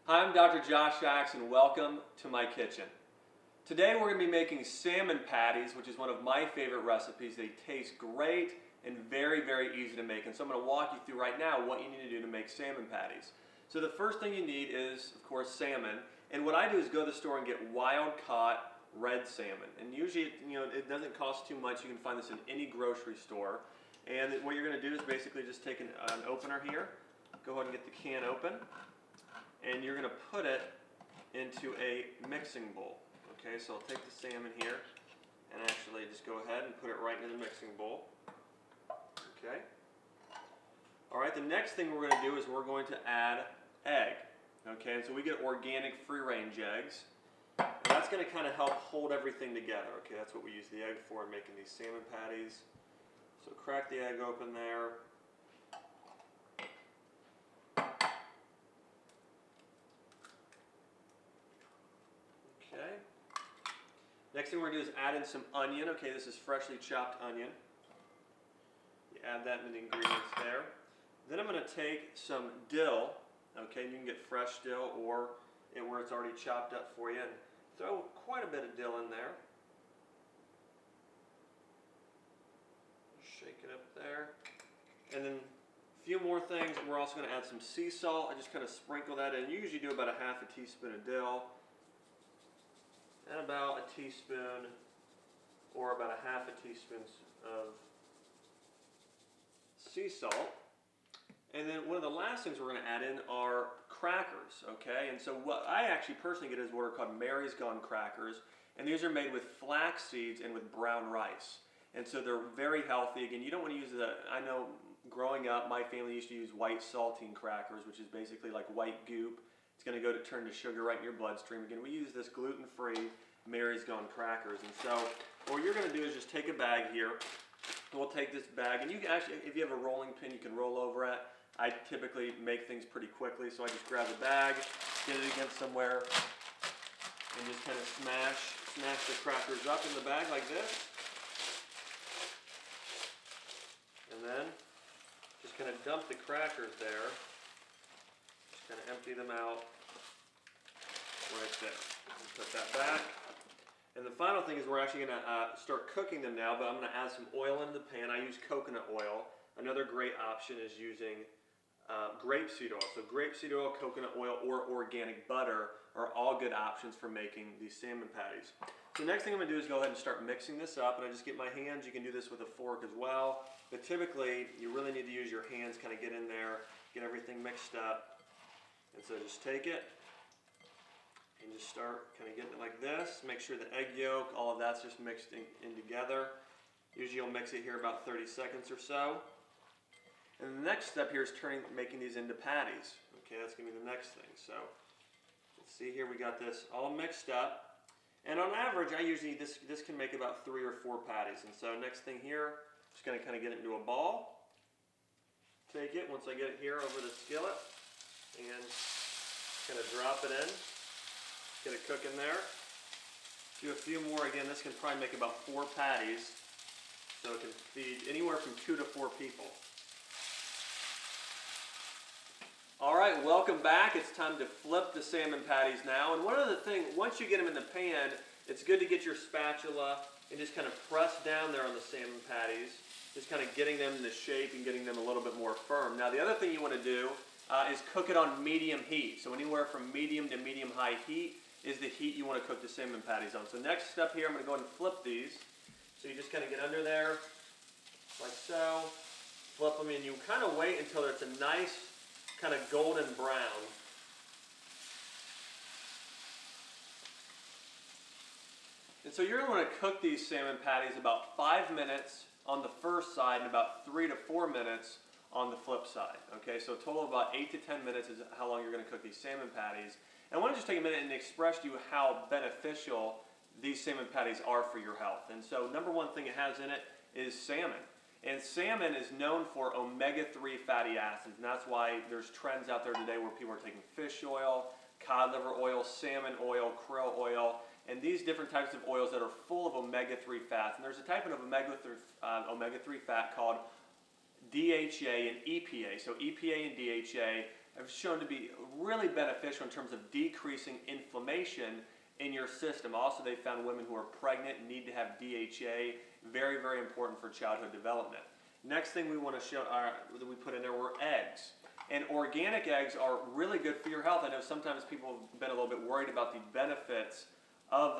Hi, I'm Dr. Josh Axe and welcome to my kitchen. Today we're going to be making salmon patties, which is one of my favorite recipes. They taste great and very, very easy to make. And so I'm going to walk you through right now what you need to do to make salmon patties. So the first thing you need is, of course, salmon. And what I do is go to the store and get wild-caught red salmon. And usually, it doesn't cost too much. You can find this in any grocery store. And what you're going to do is basically just take an opener here. Go ahead and get the can open. And you're going to put it into a mixing bowl. Okay, so I'll take the salmon here and actually just go ahead and put it right into the mixing bowl. Okay. All right, the next thing we're going to do is we're going to add egg. Okay, and so we get organic free-range eggs. And that's going to kind of help hold everything together. Okay, that's what we use the egg for in making these salmon patties. So crack the egg open there. Okay. Next thing we're going to do is add in some onion. Okay, this is freshly chopped onion. You add that in the ingredients there. Then I'm going to take some dill. Okay, you can get fresh dill or where it's already chopped up for you. And throw quite a bit of dill in there. Shake it up there. And then a few more things. We're also going to add some sea salt. I just kind of sprinkle that in. You usually do about a half a teaspoon of dill. And about a teaspoon or about a half a teaspoon of sea salt. And then one of the last things we're going to add in are crackers, okay? And so what I actually personally get is what are called Mary's Gone crackers. And these are made with flax seeds and with brown rice. And so they're very healthy. Again, you don't want to use I know growing up, my family used to use white saltine crackers, which is basically like white goop. It's going to turn to sugar right in your bloodstream. Again, we use this gluten-free Mary's Gone crackers. And so what you're going to do is just take a bag here. We'll take this bag, and you can actually, if you have a rolling pin, you can roll over it. I typically make things pretty quickly, so I just grab the bag, get it against somewhere, and just kind of smash the crackers up in the bag like this. And then just kind of dump the crackers there. Just kind of empty them out right there. And put that back. And the final thing is we're actually going to start cooking them now, but I'm going to add some oil into the pan. I use coconut oil. Another great option is using grapeseed oil. So grapeseed oil, coconut oil, or organic butter are all good options for making these salmon patties. So next thing I'm going to do is go ahead and start mixing this up, and I just get my hands. You can do this with a fork as well, but typically you really need to use your hands, kind of get in there, get everything mixed up. And so just take it and just start kind of getting it like this. Make sure the egg yolk, all of that's just mixed in together. Usually you'll mix it here about 30 seconds or so. And the next step here is making these into patties. Okay, that's going to be the next thing. So let's see here, we got this all mixed up. And on average, I usually, this can make about 3 or 4 patties. And so next thing here, just going to kind of get it into a ball. Take it, once I get it here over the skillet, and kind of drop it in. Get it cooking there. Do a few more. Again, this can probably make about 4 patties. So it can feed anywhere from 2 to 4 people. All right, welcome back. It's time to flip the salmon patties now. And one other thing, once you get them in the pan, it's good to get your spatula and just kind of press down there on the salmon patties, just kind of getting them into shape and getting them a little bit more firm. Now, the other thing you want to do is cook it on medium heat. So anywhere from medium to medium-high heat is the heat you want to cook the salmon patties on. So next step here, I'm going to go ahead and flip these. So you just kind of get under there, like so. Flip them, and you kind of wait until it's a nice kind of golden brown. And so you're going to cook these salmon patties about 5 minutes on the first side and about 3 to 4 minutes on the flip side. Okay, so a total of about 8 to 10 minutes is how long you're going to cook these salmon patties. And I want to just take a minute and express to you how beneficial these salmon patties are for your health. And so number one thing it has in it is salmon. And salmon is known for omega-3 fatty acids, and that's why there's trends out there today where people are taking fish oil, cod liver oil, salmon oil, krill oil, and these different types of oils that are full of omega-3 fats. And there's a type of omega-3 fat called DHA and EPA. So EPA and DHA have shown to be really beneficial in terms of decreasing inflammation in your system. Also, they found women who are pregnant need to have DHA, very, very important for childhood development. Next thing we want to show that we put in there were eggs. And organic eggs are really good for your health. I know sometimes people have been a little bit worried about the benefits of,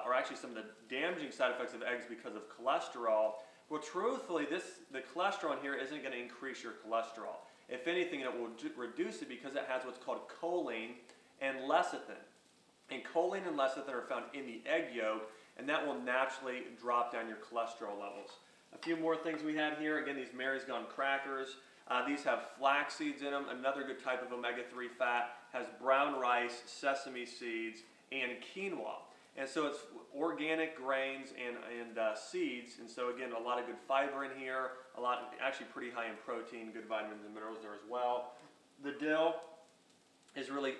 or actually some of the damaging side effects of eggs because of cholesterol. Well, truthfully, the cholesterol in here isn't going to increase your cholesterol. If anything, it will reduce it because it has what's called choline and lecithin. And choline and lecithin are found in the egg yolk, and that will naturally drop down your cholesterol levels. A few more things we had here. Again, these Mary's Gone crackers. These have flax seeds in them, another good type of omega-3 fat. Has brown rice, sesame seeds, and quinoa. And so it's organic grains and seeds, and so again, a lot of good fiber in here, actually pretty high in protein, good vitamins and minerals there as well. The dill is really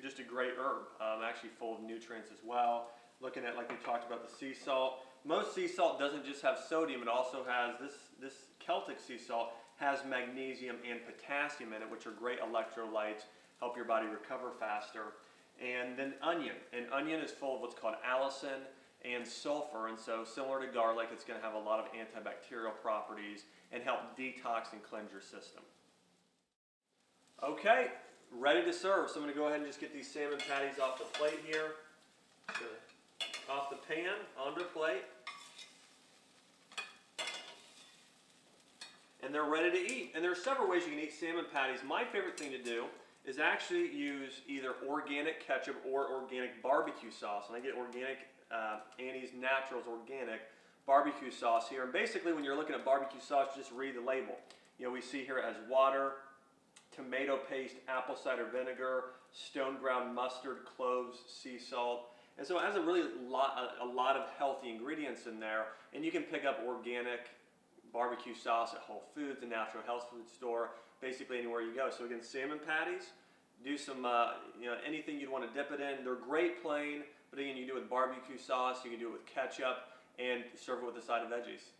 just a great herb, actually full of nutrients as well. Looking at, like we talked about, the sea salt. Most sea salt doesn't just have sodium, it also has, this Celtic sea salt has magnesium and potassium in it, which are great electrolytes, help your body recover faster. And then onion. And onion is full of what's called allicin and sulfur, and so similar to garlic, it's going to have a lot of antibacterial properties and help detox and cleanse your system. Okay, ready to serve. So I'm going to go ahead and just get these salmon patties off the plate here. Off the pan, onto the plate. And they're ready to eat. And there are several ways you can eat salmon patties. My favorite thing to do is actually use either organic ketchup or organic barbecue sauce. And I get organic, Annie's Naturals organic barbecue sauce here. And basically when you're looking at barbecue sauce, just read the label. You know, we see here it has water, tomato paste, apple cider vinegar, stone ground mustard, cloves, sea salt. And so it has a lot of healthy ingredients in there. And you can pick up organic barbecue sauce at Whole Foods, the natural health food store, basically anywhere you go. So again, salmon patties, do some, anything you'd want to dip it in. They're great plain, but again, you can do it with barbecue sauce, you can do it with ketchup, and serve it with a side of veggies.